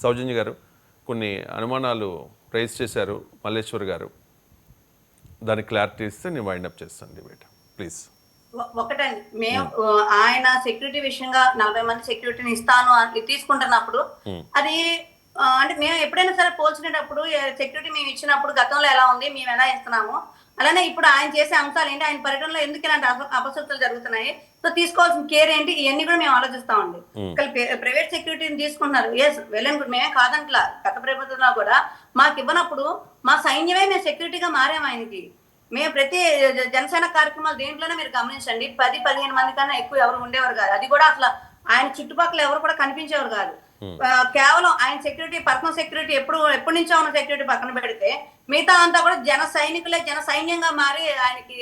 సౌజన్య గారు కొన్ని అనుమానాలు రైజ్ చేశారు మల్లేశ్వర్ గారు, దానికి క్లారిటీ ఇస్తే నేను వైండప్ చేస్తాను డిబేట్ ప్లీజ్. ఒకటండి, మేము ఆయన సెక్యూరిటీ విషయంగా 40 మంది సెక్యూరిటీని ఇస్తాను అని తీసుకుంటున్నప్పుడు అది అంటే మేము ఎప్పుడైనా సరే పోల్చుకునేటప్పుడు సెక్యూరిటీ మేము ఇచ్చినప్పుడు గతంలో ఎలా ఉంది, మేము ఎలా ఇస్తున్నాము, అలానే ఇప్పుడు ఆయన చేసే అంశాలు ఏంటి, ఆయన పర్యటనలో ఎందుకు ఇలాంటి అపశృతులు జరుగుతున్నాయి, సో తీసుకోవాల్సిన కేర్ ఏంటి, ఇవన్నీ కూడా మేము ఆలోచిస్తామండి. ప్రైవేట్ సెక్యూరిటీని తీసుకుంటున్నారు, ఎస్ వెల్ అండ్ గుడ్, మేమే కాదంట్లా. గత ప్రభుత్వంలో కూడా మాకు ఇవ్వనప్పుడు మా సైన్యమే మేము సెక్యూరిటీగా మారాము ఆయనకి. మేము ప్రతి జనసేన కార్యక్రమాలు దేంట్లోనే మీరు గమనించండి 10-15 మంది కన్నా ఎక్కువ ఎవరు ఉండేవారు కాదు. అది కూడా అసలు ఆయన చుట్టుపక్కల ఎవరు కూడా కనిపించేవారు కాదు. కేవలం ఆయన సెక్యూరిటీ, పర్సనల్ సెక్యూరిటీ ఎప్పటి నుంచో ఉన్న సెక్యూరిటీ పక్కన పెడితే మిగతా అంతా కూడా జన సైనికులే జన సైన్యంగా మారి ఆయనకి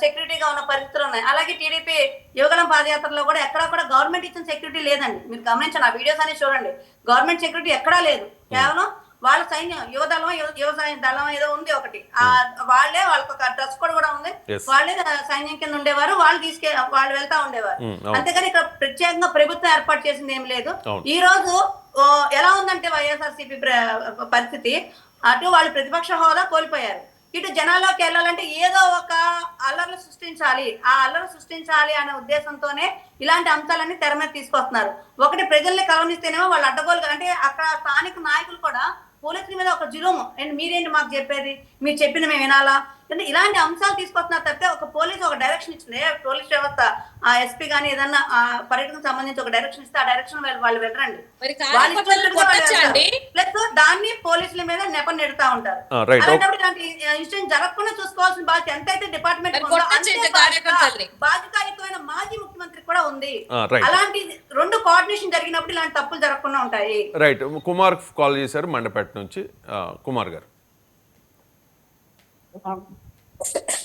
సెక్యూరిటీగా ఉన్న పరిస్థితులు ఉన్నాయి. అలాగే టీడీపీ యువగలం పాదయాత్రలో కూడా ఎక్కడా కూడా గవర్నమెంట్ ఇచ్చిన సెక్యూరిటీ లేదండి. మీరు గమనించండి, ఆ వీడియోస్ అనేది చూడండి, గవర్నమెంట్ సెక్యూరిటీ ఎక్కడా లేదు. కేవలం వాళ్ళ సైన్యం, యువదళం యువసాయ దళం ఏదో ఉంది ఒకటి, వాళ్ళే వాళ్ళకి ఒక డ్రెస్ కోడ్ కూడా ఉంది, వాళ్ళే సైన్యం కింద ఉండేవారు, వాళ్ళు వెళ్తా ఉండేవారు. అంతేగాని ఇక్కడ ప్రత్యేకంగా ప్రభుత్వం ఏర్పాటు చేసింది ఏం లేదు. ఈ రోజు ఎలా ఉందంటే వైఎస్ఆర్సీపీ పరిస్థితి, అటు వాళ్ళు ప్రతిపక్ష హోదా కోల్పోయారు, ఇటు జనాల్లోకి వెళ్ళాలంటే ఏదో ఒక అల్లర్లు సృష్టించాలి, ఆ అల్లర్లు సృష్టించాలి అనే ఉద్దేశంతోనే ఇలాంటి అంశాలన్నీ తెర మీద తీసుకొస్తున్నారు. ఒకటి ప్రజల్ని కలవనిస్తేనేమో వాళ్ళు అడ్డగోలుగా, అంటే అక్కడ స్థానిక నాయకులు కూడా పోలీసుల మీద ఒక జులుము, అండ్ మీరేంటి మాకు చెప్పేది, మీరు చెప్పిన మేము వినాలా, ఇలాంటి అంశాలు తీసుకొస్తున్నారు తప్పితే ఒక పోలీసు ఒక డైరెక్షన్ ఇచ్చింది, పోలీస్ వ్యవస్థ ఆ ఎస్పీ గానీ ఏదన్నా పర్యటనకు సంబంధించి ఒక డైరెక్షన్ ఇస్తే ఆ డైరెక్షన్ వాళ్ళు వెళ్ళరండి. ప్లస్ దాన్ని పోలీసుల మీద నెపం నెడుతా ఉంటారు. అలాంటప్పుడు ఇలాంటి ఇన్సిడెంట్ జరగకుండా చూసుకోవాల్సిన బాధ్యత ఎంతైతే డిపార్ట్మెంట్ బాధ్యతాయుతమైన మాజీ ముఖ్యమంత్రి కూడా ఉంది. అలాంటి రెండు కోఆర్డినేషన్ జరిగినప్పుడు ఇలాంటి తప్పులు జరగకుండా ఉంటాయి. రైట్. కుమార్ కాల్ చేశారు మండపేట నుంచి. కుమార్ గారు.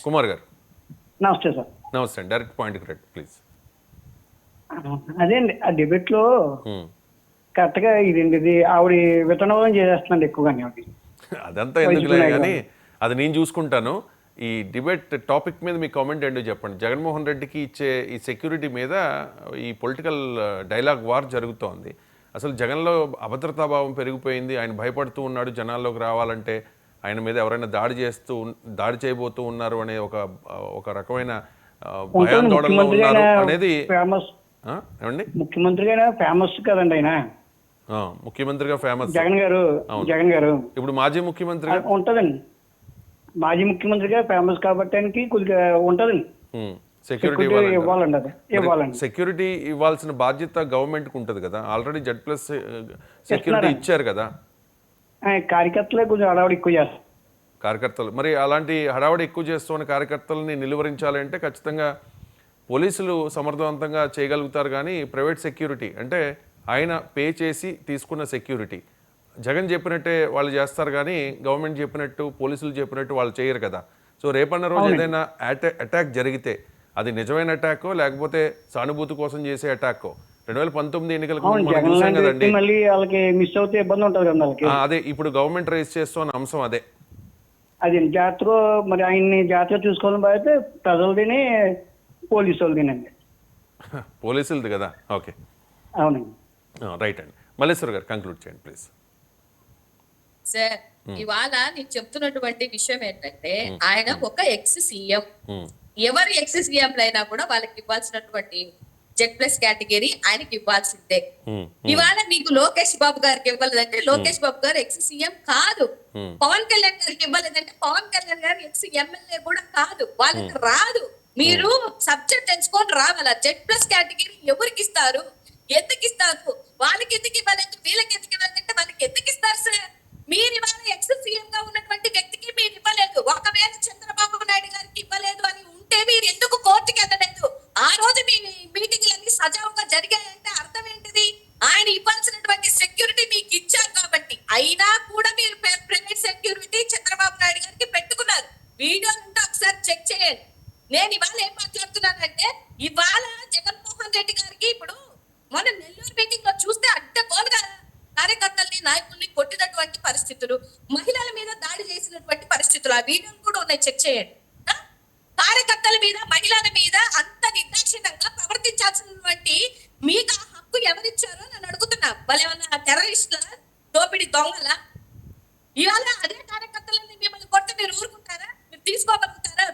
కుమార్ గారు నమస్తే సార్. నమస్తే అండి, డైరెక్ట్ పాయింట్ రైట్ ప్లీజ్. అదే అండి, ఆ డిబేట్ లో కరెక్ట్ గా ఇది ఆవిడ విత్తనవాదం చేసేస్తుందండి ఎక్కువగానే. అదంతా ఎందుకులే కానీ అది నేను చూసుకుంటాను. ఈ డిబేట్ టాపిక్ మీద మీ కామెంట్ ఏంటో చెప్పండి. జగన్మోహన్ రెడ్డికి ఇచ్చే ఈ సెక్యూరిటీ మీద ఈ పొలిటికల్ డైలాగ్ వార్ జరుగుతోంది. అసలు జగన్లో అభద్రతాభావం పెరిగిపోయింది, ఆయన భయపడుతూ ఉన్నాడు జనాల్లోకి రావాలంటే, ఆయన మీద ఎవరైనా దాడి చేయబోతూ ఉన్నారు అనే ఒక రకమైన భయాందోళనలో ఉన్నారు అనేది. ఏమండి, ముఖ్యమంత్రిగా ఫేమస్ కదండి ఆయన, ముఖ్యమంత్రిగా ఫేమస్ జగన్ గారు. ఇప్పుడు మాజీ ముఖ్యమంత్రిగా ఉంటదండి, మాజీ ముఖ్యమంత్రిగా ఫేమస్ కాబట్టి ఆయనకి కొద్దిగా ఉంటదండి సెక్యూరిటీ ఇవ్వాలండి. సెక్యూరిటీ ఇవ్వాల్సిన బాధ్యత గవర్నమెంట్కి ఉంటుంది కదా, ఆల్రెడీ Z+ సెక్యూరిటీ ఇచ్చారు కదా. కార్యకర్తలే కొంచెం హడావుడి ఎక్కువ చేస్తారు. కార్యకర్తలు మరి అలాంటి హడావుడి ఎక్కువ చేస్తున్న కార్యకర్తలని నిలువరించాలంటే ఖచ్చితంగా పోలీసులు సమర్థవంతంగా చేయగలుగుతారు. కానీ ప్రైవేట్ సెక్యూరిటీ అంటే ఆయన పే చేసి తీసుకున్న సెక్యూరిటీ, జగన్ చెప్పినట్టే వాళ్ళు చేస్తారు కానీ గవర్నమెంట్ చెప్పినట్టు పోలీసులు చెప్పినట్టు వాళ్ళు చేయరు కదా. సో రేపన్న రోజు ఏదైనా అటాక్ జరిగితే అది నిజమైన అటాకో లేకపోతే సానుభూతి కోసం చేసే అటాకో 2019 ఎన్నికలకు మనం చూసాం కదండి. అదే ఇప్పుడు గవర్నమెంట్ రైజ్ చేస్తున్న అంశం అదే. అది జాగ్రత్తగా మరి ఆయన్ని జాగ్రత్తగా చూసుకోవాలని బాధ్యత ప్రజలదిని పోలీసు వాళ్ళదినండి. పోలీసులది కదా. ఓకే, అవునండి, రైట్ అండి. మల్లేశ్వర్ గారు కంక్లూడ్ చేయండి ప్లీజ్. సార్, ఇవాళ నేను చెప్తున్నటువంటి విషయం ఏంటంటే ఆయన ఒక ఎక్స్-సీఎం, ఎవరు ఎక్స్-సీఎంలైనా కూడా వాళ్ళకి ఇవ్వాల్సినటువంటి Z+ కేటగిరీ ఆయనకి ఇవ్వాల్సిందే. ఇవాళ మీకు లోకేష్ బాబు గారికి ఇవ్వలేదంటే లోకేష్ బాబు గారు ఎక్స్-సీఎం కాదు, పవన్ కళ్యాణ్ గారికి ఇవ్వలేదంటే పవన్ కళ్యాణ్ గారు ఎక్స్-ఎమ్మెల్యే కూడా కాదు, వాళ్ళకి రాదు. మీరు సబ్జెక్ట్ తెలుసుకొని రావాలా. Z+ కేటగిరీ ఎవరికి ఇస్తారు, ఎందుకు ఇస్తారు, వాళ్ళకి ఎందుకు ఇవ్వలేదు, వీళ్ళకి ఎందుకు ఇవ్వలేదంటే వాళ్ళకి ఎందుకు ఇస్తారు సార్? మీరు ఇవాళ ఎక్స్-సీఎం గా ఉన్నటువంటి వ్యక్తికి మీరు ఇవ్వలేదు, ఒకవేళ చంద్రబాబు నాయుడు గారికి ఇవ్వలేదు అని ఉంటే మీరు ఎందుకు కోర్టుకి వెళ్ళలేదు? ఆ రోజు మీ మీటింగ్లన్నీ సజావుగా జరిగాయంటే అర్థం ఏంటిది? ఆయన ఇవ్వాల్సినటువంటి సెక్యూరిటీ మీకు ఇచ్చారు కాబట్టి. అయినా కూడా మీరు ప్రైవేట్ సెక్యూరిటీ చంద్రబాబు నాయుడు గారికి పెట్టుకున్నారు. వీడియో ఉంటే ఒకసారి చెక్ చేయండి. నేను ఇవాళ ఏం మాట్లాడుతున్నానంటే, ఇవాళ జగన్మోహన్ రెడ్డి గారికి ఇప్పుడు మనం నెల్లూరు మీటింగ్ లో చూస్తే అడ్డగోలుగా కార్యకర్తల్ని నాయకుల్ని కొట్టినటువంటి పరిస్థితులు, మహిళల మీద దాడి చేసినటువంటి పరిస్థితులు, ఆ వీడియోలు కూడా ఉన్నాయి, చెక్ చేయండి. కార్యకర్తల మీద మహిళల మీద అంత నిర్దాక్షిణ్యంగా ప్రవర్తించాల్సినటువంటి మీకు హక్కు ఎవరిచ్చారో నేను అడుగుతున్నా. వాళ్ళేమన్నా టెర్రరిస్టుల, దోపిడి దొంగల? ఇవాళ అదే కార్యకర్తలని మిమ్మల్ని కొట్టి మీరు ఊరుకుంటారా? మీరు తీసుకోగలుగుతారా?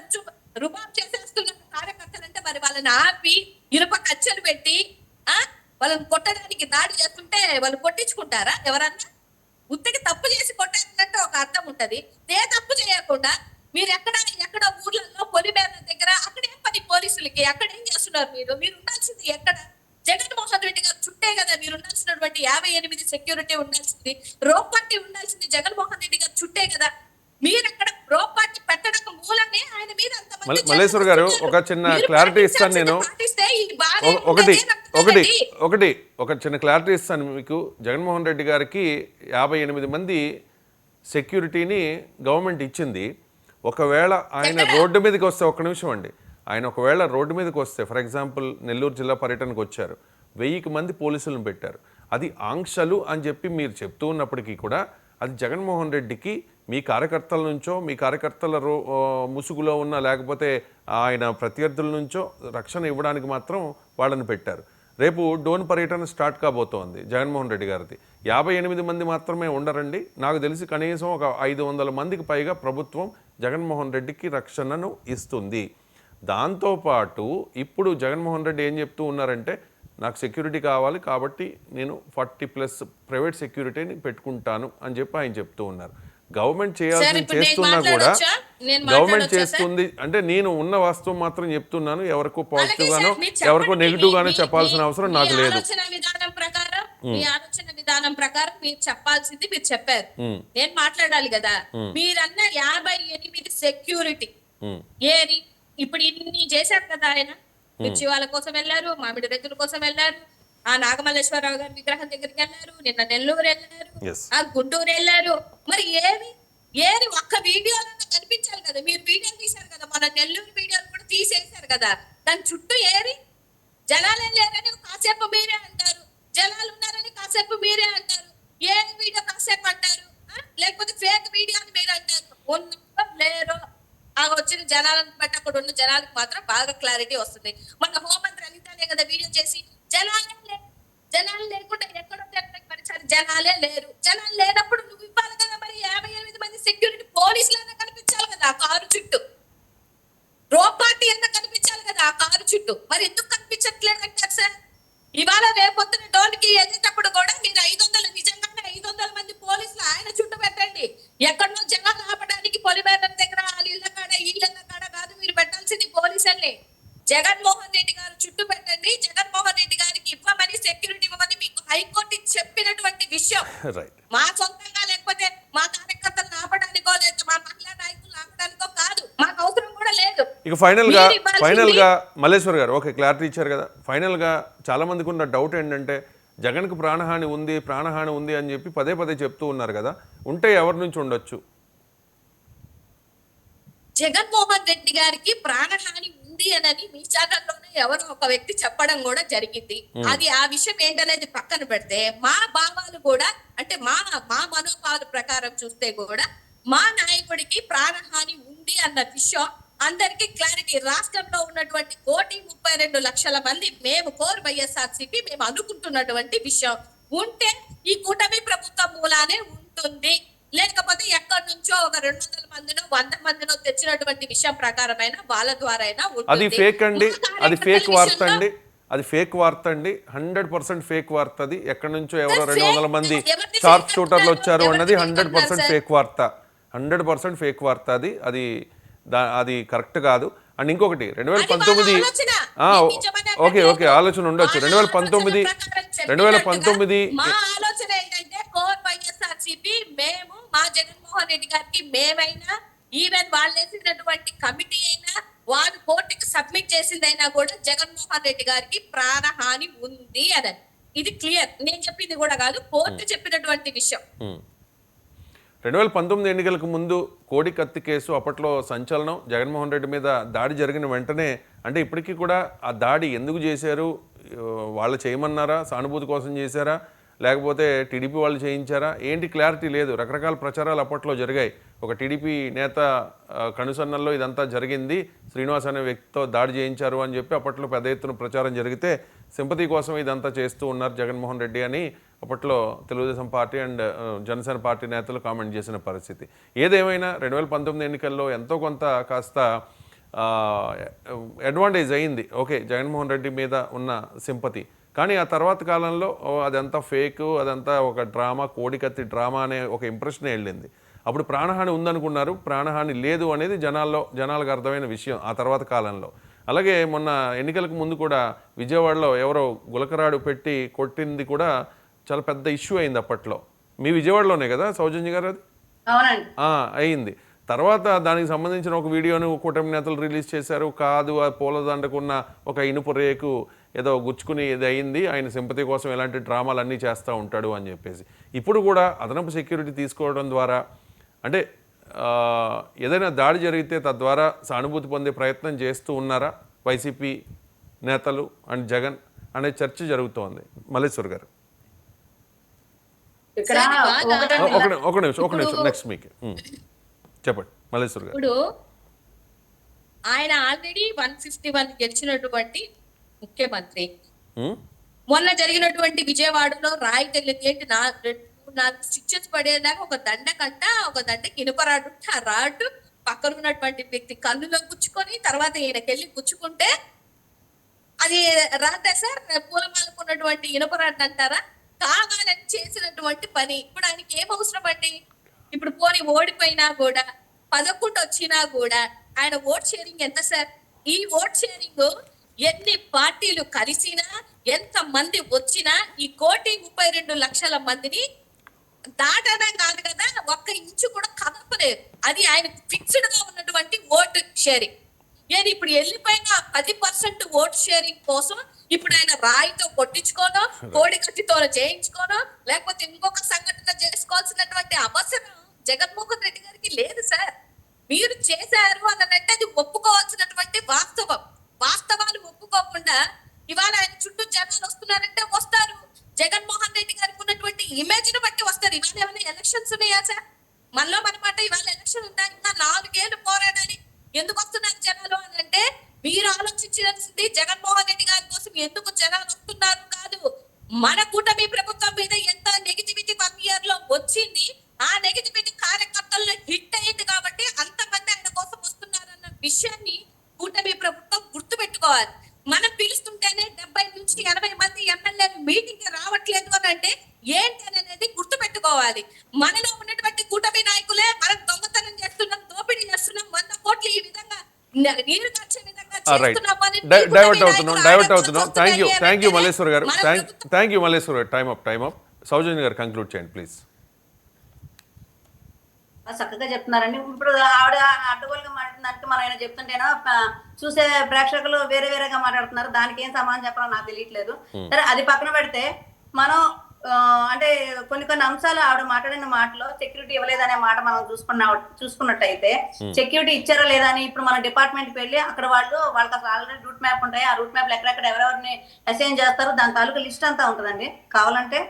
రుబాబ్ చేసేస్తున్న కార్యకర్తలంటే మరి వాళ్ళని ఆపి ఇనుప కచ్చలు పెట్టి వాళ్ళని కొట్టడానికి దాడి చేస్తుంటే వాళ్ళు కొట్టించుకుంటారా? ఎవరన్నా ఉత్తకి తప్పు చేసి కొట్టారంటే ఒక అర్థం ఉంటది. ఏ తప్పు చేయకుండా మీరు ఎక్కడ ఊర్లలో పొలిమేర దగ్గర అక్కడేం పని పోలీసులకి? అక్కడ ఏం చేస్తున్నారు మీరు? మీరు ఉండాల్సింది ఎక్కడ? జగన్మోహన్ రెడ్డి గారు చుట్టే కదా మీరు ఉండాల్సినటువంటి 58 సెక్యూరిటీ ఉండాల్సింది, రోప్ పార్టీ ఉండాల్సింది జగన్మోహన్ రెడ్డి గారు చుట్టే కదా. మీరు అక్కడ రోప్ పార్టీ పెట్టడం మూలనే ఆయన మీద మల్లేశ్వర్ గారు ఒక చిన్న క్లారిటీ ఇస్తాను నేను. ఒక చిన్న క్లారిటీ ఇస్తాను మీకు. జగన్మోహన్ రెడ్డి గారికి 58 మంది సెక్యూరిటీని గవర్నమెంట్ ఇచ్చింది. ఒకవేళ ఆయన రోడ్డు మీదకి వస్తే, ఒక్క నిమిషం అండి, ఆయన ఒకవేళ రోడ్డు మీదకి వస్తే, ఫర్ ఎగ్జాంపుల్ నెల్లూరు జిల్లా పర్యటనకు వచ్చారు, 1000 మంది పోలీసులను పెట్టారు. అది ఆంక్షలు అని చెప్పి మీరు చెప్తూ ఉన్నప్పటికీ కూడా అది జగన్మోహన్ రెడ్డికి మీ కార్యకర్తల నుంచో, మీ కార్యకర్తల ముసుగులో ఉన్న లేకపోతే ఆయన ప్రత్యర్థుల నుంచో రక్షణ ఇవ్వడానికి మాత్రం వాళ్ళని పెట్టారు. రేపు డోన్ పర్యటన స్టార్ట్ కాబోతోంది జగన్మోహన్ రెడ్డి గారిది. 58 మంది మాత్రమే ఉండరండి. నాకు తెలిసి కనీసం ఒక 500 మందికి పైగా ప్రభుత్వం జగన్మోహన్ రెడ్డికి రక్షణను ఇస్తుంది. దాంతోపాటు ఇప్పుడు జగన్మోహన్ రెడ్డి ఏం చెప్తూ ఉన్నారంటే, నాకు సెక్యూరిటీ కావాలి కాబట్టి నేను 40+ ప్రైవేట్ సెక్యూరిటీని పెట్టుకుంటాను అని చెప్పి ఆయన చెప్తూ ఉన్నారు. గవర్నమెంట్ చేయాల్సింది చేస్తున్నా కూడా, గవర్నమెంట్ చేస్తుంది అంటే నేను ఉన్న వాస్తవం మాత్రం చెప్తున్నాను. ఎవరికో పాజిటివ్ గానో ఎవరికో నెగిటివ్ గానో చెప్పాల్సిన అవసరం నాకు లేదు. మీ ఆలోచన విధానం ప్రకారం మీరు చెప్పాల్సింది మీరు చెప్పారు, నేను మాట్లాడాలి కదా. మీరన్న 58 సెక్యూరిటీ ఏది? ఇప్పుడు ఇన్ని చేశారు కదా ఆయన. మిర్చివాళ్ళ కోసం వెళ్ళారు, మామిడి రైతుల కోసం వెళ్ళారు, ఆ నాగమల్లేశ్వరరావు గారి విగ్రహం దగ్గరికి వెళ్ళారు, నిన్న నెల్లూరు వెళ్ళారు, ఆ గుంటూరు వెళ్ళారు. మరి ఏది ఒక్క వీడియోలో కనిపించాలి కదా. మీరు వీడియోలు తీశారు కదా, మన నెల్లూరు వీడియోలు కూడా తీసేశారు కదా. దాని చుట్టూ జనాలే లేరని కాసేపు మీరే అంటారు, జనాలు ఉన్నారని కాసేపు మీరే అంటారు. ఏది వీడియో కాసేపు అంటారు, లేకపోతే ఫేక్ వీడియో అని మీరు అంటారు. ఉన్నో లేరో వచ్చిన జనాలను బట్టి అక్కడ ఉన్న జనాలకు మాత్రం బాగా క్లారిటీ వస్తుంది. మన హోంమంత్రి అనితానే కదా వీడియో చేసి జనాలు లేకుండా ఎక్కడో పరిచారు, జనాలే లేరు. జనాలు లేనప్పుడు నువ్వు ఇవ్వాలి కదా. మరి 58 మంది సెక్యూరిటీ పోలీసులు అన్నా కనిపించాలి కదా ఆ కారు చుట్టూ. రోప్ పార్టీ అన్నా కనిపించాలి కదా ఆ కారు చుట్టూ. మరి ఎందుకు కనిపించట్లేదు అంటారు సార్? ఇవాళ రేపొద్దున డోన్కి వెళ్ళేటప్పుడు కూడా మీరు 500, నిజంగానే 500 మంది పోలీసులు ఆయన చుట్టూ పెట్టండి. ఎక్కడో జనాలు ఆపడానికి పొలిమేర దగ్గర ఇళ్ళ కాడ కాదు మీరు పెట్టాల్సింది పోలీసుల్ని. జగన్మోహన్ రెడ్డి గారు చుట్టూ పెట్టండి. జగన్మోహన్ రెడ్డి గారికి ఇవ్వమని, సెక్యూరిటీ ఇవ్వమని మీకు హైకోర్టు చెప్పినటువంటి విషయం. మా సొంతంగా లేకపోతే మా కార్యకర్తలను ఆపడానికో లేదా మా మహిళా నాయకులను ఆపడానికో కాదు, మాకు అవసరం కూడా లేదు. ఇక ఫైనల్ గా మల్లేశ్వర్ గారు ఓకే క్లారిటీ ఇచ్చారు కదా. ఫైనల్ గా చాలా మందికి ఉన్న డౌట్ ఏంటంటే, జగన్కు ప్రాణహాని ఉంది అని చెప్పి పదే చెప్తూ ఉన్నారు కదా. ఉంటే ఎవరి నుంచి ఉండొచ్చు? జగన్మోహన్ రెడ్డి గారికి ప్రాణహాని ఉంది అని మీ ఛానల్లోనే ఎవరో ఒక వ్యక్తి చెప్పడం కూడా జరిగింది. అది ఆ విషయం ఏంటనేది పక్కన పెడితే, మా భావాలు కూడా అంటే మా మనోభావాల ప్రకారం చూస్తే కూడా మా నాయకుడికి ప్రాణహాని ఉంది అన్న విషయం అందరికీ క్లారిటీ. రాష్ట్రంలో ఉన్నటువంటి 1,32,00,000 మంది మేము కోర్ వైఎస్ఆర్సీపీ మేము అనుకుంటున్నటువంటి విషయం. ఉంటే ఈ కూటమి ప్రభుత్వం మూలానే ఉంటుంది, లేకపోతే ఎక్కడి నుంచో ఒక 200 మందినో 100 మందినో తెచ్చినటువంటి విషయం ప్రకారమైన వాళ్ళ ద్వారా అది ఫేక్ అండి, అది ఫేక్ వార్త అండి, అది ఫేక్ వార్త అండి, 100% ఫేక్ వార్త. అది ఎక్కడి నుంచో ఎవరో 200 మంది షార్ప్ షూటర్లు వచ్చారు అన్నది 100% ఫేక్ వార్త, 100% ఫేక్ వార్త. అది కరెక్ట్ కాదు. అండ్ ఇంకొకటి 2019 ఓకే ఆలోచన ఉండొచ్చు. 2019 మా ఆలోచన ఏంటంటే కోర్ వైఎస్ఆర్సీపీ మేము మా జగన్మోహన్ రెడ్డి గారికి మేమైనా, ఈవెన్ వాళ్ళు వేసినటువంటి కమిటీ అయినా, వాళ్ళు కోర్టుకి సబ్మిట్ చేసిందైనా కూడా జగన్మోహన్ రెడ్డి గారికి ప్రాణహాని ఉంది అని. ఇది క్లియర్, నేను చెప్పింది కూడా కాదు, కోర్టు చెప్పినటువంటి విషయం. 2019 ఎన్నికలకు ముందు కోడి కత్తి కేసు అప్పట్లో సంచలనం. జగన్మోహన్ రెడ్డి మీద దాడి జరిగిన వెంటనే, అంటే ఇప్పటికీ కూడా ఆ దాడి ఎందుకు చేశారు, వాళ్ళు చేయమన్నారా, సానుభూతి కోసం చేశారా, లేకపోతే టీడీపీ వాళ్ళు చేయించారా ఏంటి క్లారిటీ లేదు. రకరకాల ప్రచారాలు అప్పట్లో జరిగాయి. ఒక టీడీపీ నేత కనుసన్నల్లో ఇదంతా జరిగింది, శ్రీనివాస్ అనే వ్యక్తితో దాడి చేయించారు అని చెప్పి అప్పట్లో పెద్ద ఎత్తున ప్రచారం జరిగితే సింపతి కోసం ఇదంతా చేస్తూ ఉన్నారు జగన్మోహన్ రెడ్డి అని అప్పట్లో Telugu Desam party and Janasena party నేతలు కామెంట్ చేసిన పరిస్థితి. ఏదేమైనా 2019 ఎన్నికల్లో ఎంతో కొంత కాస్త అడ్వాంటేజ్ అయింది. ఓకే, జగన్మోహన్ రెడ్డి మీద ఉన్న సింపతి. కానీ ఆ తర్వాత కాలంలో అదంతా ఫేక్, అదంతా ఒక డ్రామా, కోడికత్తి డ్రామా అనే ఒక ఇంప్రెషన్ వెళ్ళింది. అప్పుడు ప్రాణహాని ఉందనుకున్నారు, ప్రాణహాని లేదు అనేది జనాలకు అర్థమైన విషయం ఆ తర్వాత కాలంలో. అలాగే మొన్న ఎన్నికలకు ముందు కూడా విజయవాడలో ఎవరో గులకరాడు పెట్టి కొట్టింది కూడా చాలా పెద్ద ఇష్యూ అయింది అప్పట్లో. మీ విజయవాడలోనే కదా సౌజన్య గారు అది? అవునండి. అయింది. తర్వాత దానికి సంబంధించిన ఒక వీడియోను కూటమి నేతలు రిలీజ్ చేశారు. కాదు, ఆ పూలదండకున్న ఒక ఇనుపు రేకు ఏదో గుచ్చుకుని ఇది అయింది, ఆయన సింపతి కోసం ఎలాంటి డ్రామాలు అన్నీ చేస్తూ ఉంటాడు అని చెప్పేసి. ఇప్పుడు కూడా అదనపు సెక్యూరిటీ తీసుకోవడం ద్వారా అంటే ఏదైనా దాడి జరిగితే తద్వారా సానుభూతి పొందే ప్రయత్నం చేస్తూ ఉన్నారా వైసీపీ నేతలు అండ్ జగన్ అనే చర్చ జరుగుతోంది. మల్లేశ్వర్ గారు ఇక్కడ ఒక నిమిషం నెక్స్ట్ మీకు చెప్పండి మల్లేశ్వర్ గారు. ఇప్పుడు ఆయన ఆల్రెడీ 151 గెలిచినటువంటి ముఖ్యమంత్రి. మొన్న జరిగినటువంటి విజయవాడలో రాయి తగిలింది, 4 స్టిచెస్ పడేదాకా ఒక దండ కంట, ఒక దండకి ఇనుపరాడు ఉంటే ఆ రాడ్డు పక్కన ఉన్నటువంటి వ్యక్తి కన్నులో గుచ్చుకొని తర్వాత ఈయనకెళ్ళి గుచ్చుకుంటే అది రాదా సార్? పూలమాలకున్నటువంటి ఇనుపరాడు అంటారా? కావాలని చేసినటువంటి పని. ఇప్పుడు ఆయనకి ఏం అవసరం అండి? ఇప్పుడు పోనీ ఓడిపోయినా కూడా 11 వచ్చినా కూడా ఆయన ఓట్ షేరింగ్ ఎంత సార్? ఈ ఓట్ షేరింగ్ ఎన్ని పార్టీలు కలిసినా, ఎంత మంది వచ్చినా ఈ 1,32,00,000 మందిని దాటడం కాదు కదా, ఒక్క ఇంచు కూడా కదపలేదు. అది ఆయన ఫిక్స్డ్ గా ఉన్నటువంటి ఓట్ షేరింగ్. నేను ఇప్పుడు వెళ్ళిపోయిన 10% ఓట్ షేరింగ్ కోసం ఇప్పుడు ఆయన రాయితో కొట్టించుకోనో, కోడి కత్తితో చేయించుకోనో, లేకపోతే ఇంకొక సంఘటన చేసుకోవాల్సినటువంటి అవసరం జగన్మోహన్ రెడ్డి గారికి లేదు సార్. మీరు చేశారు అనంటే అది ఒప్పుకోవాల్సినటువంటి వాస్తవాలు ఒప్పుకోకుండా ఇవాళ ఆయన చుట్టూ జనాలు వస్తున్నారంటే వస్తారు. జగన్మోహన్ రెడ్డి గారికి ఉన్నటువంటి ఇమేజ్ ని బట్టి వస్తారు. ఇవాళ ఏమైనా ఎలక్షన్స్ ఉన్నాయా సార్? మనలో మన మాట ఇవాళ ఎలక్షన్ ఉందా? ఇంకా 4 ఏళ్ళు పోరాడాలి. ఎందుకు వస్తున్నారు జనాలు అని అంటే మీరు ఆలోచించాల్సింది జగన్మోహన్ రెడ్డి గారి కోసం ఎందుకు జనాలు వస్తున్నారు కాదు. మన కూటమి ప్రభుత్వం మీద ఎంత నెగిటివిటీ 1 year లో వచ్చింది, ఆ నెగిటివిటీ కార్యకర్తల్లో హిట్ అయింది కాబట్టి అంతమంది ఆయన కోసం వస్తున్నారన్న విషయాన్ని కూటమి ప్రభుత్వం గుర్తు పెట్టుకోవాలి. మనం పిలుస్తుంటేనే 70 నుంచి 80 మంది ఎమ్మెల్యేలు మీటింగ్ కి రావట్లేదు అని అంటే ఏంటి అనేది గుర్తు పెట్టుకోవాలి. మనలో ఉన్నటువంటి కూటమి నాయకులే మనం దొంగతనం చేస్తున్నాం, దోపిడీ చేస్తున్నాం, 100 కోట్లు ఈ విధంగా నీరు ఖర్చే విధంగా చేస్తున్నామని డైవర్ట్ అవుతున్నాం. థ్యాంక్ యూ మల్లేశ్వర్ గారు. థ్యాంక్ యూ మల్లేశ్వర్ గారు. Time up. సౌజన్య గారు కంక్లూడ్ చేయండి ప్లీజ్. చక్కగా చెప్తున్నారండి. ఇప్పుడు ఆవిడ అడ్డగోలుగా మాట్లాడినట్టు మనం ఆయన చెప్తుంటేనో చూసే ప్రేక్షకులు వేరే వేరేగా మాట్లాడుతున్నారు. దానికి ఏం సమాధానం చెప్పాలో నాకు తెలియట్లేదు. సరే, అది పక్కన పెడితే మనం అంటే కొన్ని అంశాలు ఆవిడ మాట్లాడిన మాటలో సెక్యూరిటీ ఇవ్వలేదనే మాట మనం చూసుకున్నట్టయితే సెక్యూరిటీ ఇచ్చారా లేదా అని ఇప్పుడు మన డిపార్ట్మెంట్ కి వెళ్ళి అక్కడ వాళ్ళకి అసలు ఆల్రెడీ రూట్ మ్యాప్ ఉంటాయి. ఆ రూట్ మ్యాప్ ఎక్కడెక్కడ ఎవరెవరిని అసైన్ చేస్తారు దాని తాలూకు లిస్ట్ అంతా ఉంటుందండి. కావాలంటే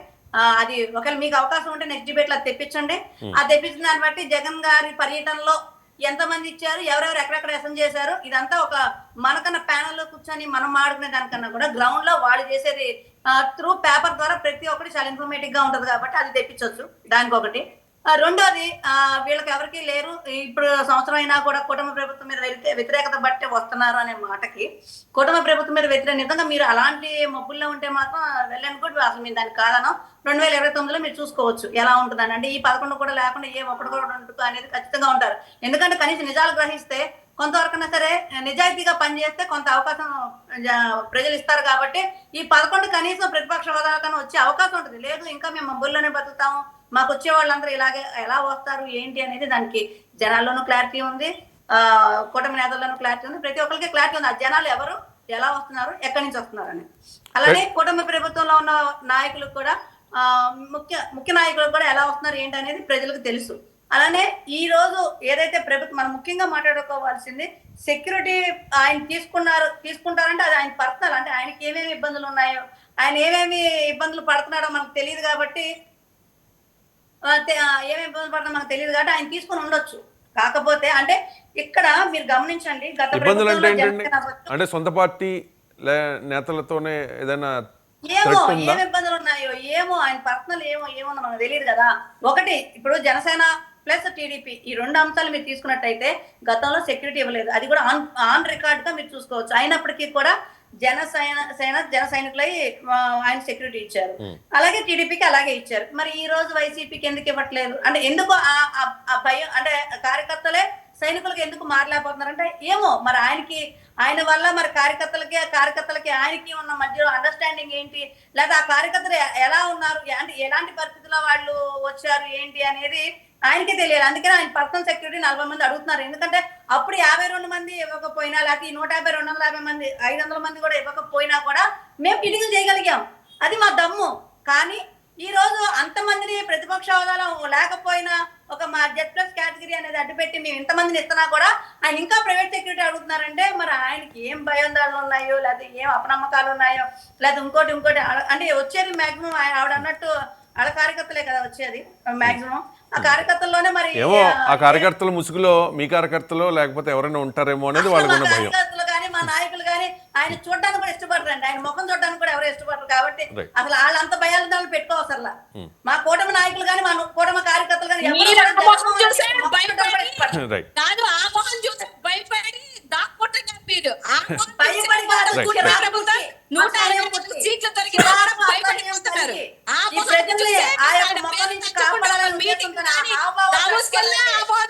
అది ఒకవేళ మీకు అవకాశం ఉంటే నెక్స్ట్ డిబేట్ లో అది తెప్పించండి. ఆ తెప్పించిన దాన్ని బట్టి జగన్ గారి పర్యటనలో ఎంతమంది ఇచ్చారు, ఎవరెవరు ఎక్కడెక్కడ అసైన్ చేశారు, ఇదంతా ఒక మనకన్నా ప్యానల్ లో కూర్చొని మనం ఆడుకునే దానికన్నా కూడా గ్రౌండ్ లో వాళ్ళు చేసేది త్రూ పేపర్ ద్వారా ప్రతి ఒక్కటి చాలా ఇన్ఫర్మేటివ్ గా ఉంటది కాబట్టి అది తెప్పించవచ్చు. దానికి ఒకటి. రెండోది, వీళ్ళకి ఎవరికి లేరు ఇప్పుడు సంవత్సరం అయినా కూడా కుటుంబ ప్రభుత్వం మీద వ్యతిరేకత బట్టే వస్తున్నారు అనే మాటకి కుటుంబ ప్రభుత్వం మీద వ్యతిరేక నిజంగా మీరు అలాంటి మబ్బుల్లో ఉంటే మాత్రం వెళ్ళని కూడా అసలు మీరు దానికి కాదనో 2029లో మీరు చూసుకోవచ్చు ఎలా ఉంటుందని. అంటే ఈ 11 కూడా లేకుండా ఏ ఒక్కటి కూడా ఉంటుంది అనేది ఖచ్చితంగా ఉంటారు. ఎందుకంటే కనీసం నిజాలు గ్రహిస్తే కొంతవరకైనా సరే నిజాయితీగా పనిచేస్తే కొంత అవకాశం ప్రజలు ఇస్తారు కాబట్టి ఈ 11 కనీసం ప్రతిపక్ష హోదాకన్నా వచ్చే అవకాశం ఉంటుంది. లేదు ఇంకా మేము మబ్బుల్లోనే బతుకుతాము, మాకు వచ్చే వాళ్ళందరూ ఇలాగే ఎలా వస్తారు ఏంటి అనేది దానికి జనాల్లోనూ క్లారిటీ ఉంది, కూటమి నేతల్లోనూ క్లారిటీ ఉంది, ప్రతి ఒక్కరికి క్లారిటీ ఉంది. ఆ జనాలు ఎవరు, ఎలా వస్తున్నారు, ఎక్కడి నుంచి వస్తున్నారు అని. అలానే కూటమి ప్రభుత్వంలో ఉన్న నాయకులకు కూడా ముఖ్య నాయకులకు కూడా ఎలా వస్తున్నారు ఏంటి అనేది ప్రజలకు తెలుసు. అలానే ఈ రోజు ఏదైతే ప్రభుత్వం మనం ముఖ్యంగా మాట్లాడుకోవాల్సింది సెక్యూరిటీ ఆయన తీసుకుంటారంటే అది ఆయన పర్సనల్, అంటే ఆయనకి ఏమేమి ఇబ్బందులు ఉన్నాయో ఆయన ఏమేమి ఇబ్బందులు పడుతున్నాడో మనకు తెలియదు కాబట్టి ఏమేమి ఇబ్బందులు పడుతుందో మనకు తెలియదు కాబట్టి ఆయన తీసుకొని ఉండొచ్చు. కాకపోతే అంటే ఇక్కడ మీరు గమనించండి, గత ఇబ్బందులు అంటే ప్రభుత్వంలో ఏంటండి? జనసేన అంటే సొంత పార్టీ నేతలతోనే ఏదైనా ఏమో threat ఉందా? ఏమి ఇబ్బందులు ఉన్నాయో ఏమో, ఆయన పర్సనల్ ఏమో మనకు తెలియదు కదా. ఒకటి ఇప్పుడు జనసేన ప్లస్ టీడీపీ ఈ 2 అంశాలు మీరు తీసుకున్నట్టయితే గతంలో సెక్యూరిటీ ఇవ్వలేదు, అది కూడా ఆన్ రికార్డ్ గా మీరు చూసుకోవచ్చు. అయినప్పటికీ కూడా జన సైనికులై ఆయన సెక్యూరిటీ ఇచ్చారు, అలాగే టీడీపీకి అలాగే ఇచ్చారు. మరి ఈ రోజు వైసీపీకి ఎందుకు ఇవ్వట్లేదు అంటే ఎందుకు ఆ భయం అంటే కార్యకర్తలే సైనికులకి ఎందుకు మారలేకపోతున్నారంటే ఏమో మరి ఆయన వల్ల మరి కార్యకర్తలకి ఆయనకి ఉన్న మధ్యలో అండర్స్టాండింగ్ ఏంటి, లేదా ఆ కార్యకర్తలు ఎలా ఉన్నారు అంటే ఎలాంటి పరిస్థితుల్లో వాళ్ళు వచ్చారు ఏంటి అనేది ఆయనకే తెలియాలి. అందుకని ఆయన పర్సనల్ సెక్యూరిటీ 40 మంది అడుగుతున్నారు. ఎందుకంటే అప్పుడు 52 మంది ఇవ్వకపోయినా, లేకపోతే 150 250 మంది 500 మంది కూడా ఇవ్వకపోయినా కూడా మేము కిటికీలు చేయగలిగాం, అది మా దమ్ము. కానీ ఈ రోజు అంతమందిని ప్రతిపక్ష హోదాలో లేకపోయినా ఒక మా Z+ కేటగిరీ అనేది అడ్డుపెట్టి మేము ఇంతమందిని ఇస్తున్నా కూడా ఆయన ఇంకా ప్రైవేట్ సెక్యూరిటీ అడుగుతున్నారంటే మరి ఆయనకి ఏం భయోందాలు ఉన్నాయో, లేకపోతే ఏం అపనమ్మకాలు ఉన్నాయో, లేకపోతే ఇంకోటి అంటే వచ్చేది మాక్సిమం ఆవిడ అన్నట్టు వాళ్ళ కార్యకర్తలే కదా వచ్చేది మాక్సిమం. ఆ కార్యకర్తల్లోనే మరి ఏమో ఆ కార్యకర్తల ముసుగులో మీ కార్యకర్తలు లేకపోతే ఎవరైనా ఉంటారేమో అనేది వాళ్ళకు ఉన్న భయం. కార్యకర్తలు కానీ మా నాయకులు కానీ ఆయన చూడడానికి కూడా ఇష్టపడరండి, ఆయన ముఖం చూడడానికి కూడా ఎవరు ఇష్టపడరు. కాబట్టి Right. అసలు వాళ్ళంత భయాలు పెట్టుకోవసరలా. మా కూటమి నాయకులు కానీ మా కూటమి కార్యకర్తలు కానీ మీరు ఆ మొహం చూసే భయపడి రైట్ కాదు, ఆ మొహం చూసి భయపడి దాక్కుంటున్నారు మీరు. ఆ మొహం చూసి భయపడి కాదు, వాళ్ళు Right. ప్రభుత్వం 125 సీట్లు దొరికి భయపడి చూస్తున్నారు. ఆ ఈ మొహం ప్రజల్ని చూసే ఆ యొక్క ఆయన మొఖం పేరు నుంచి తెచ్చుకుంటున్న కాపాడాలని మీటింగ్ ఉద్దేశంతో కానీ ఆ భావం దామోస్కెళ్ళి ఆ మొహం